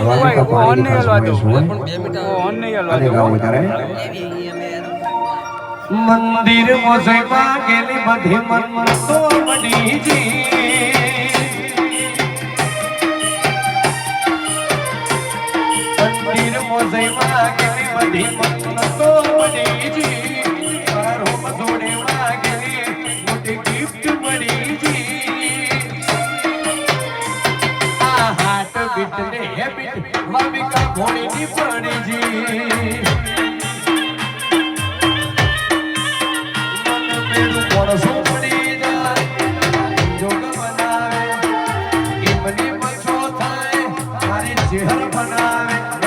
on नहीं हलवा दो on नहीं हलवा दो મંદિર મોસઈમાં ગેલી બધી મન તો મડીજી મંદિર મોસઈમાં ગેલી બધી મન તો મડીજી મારો મધોડેમાં ગેલી મોટી ગિફ્ટ મડીજી આ હાટ બીટ ને હેબિટ વામિકા ભોળીની પડીજી બનાવે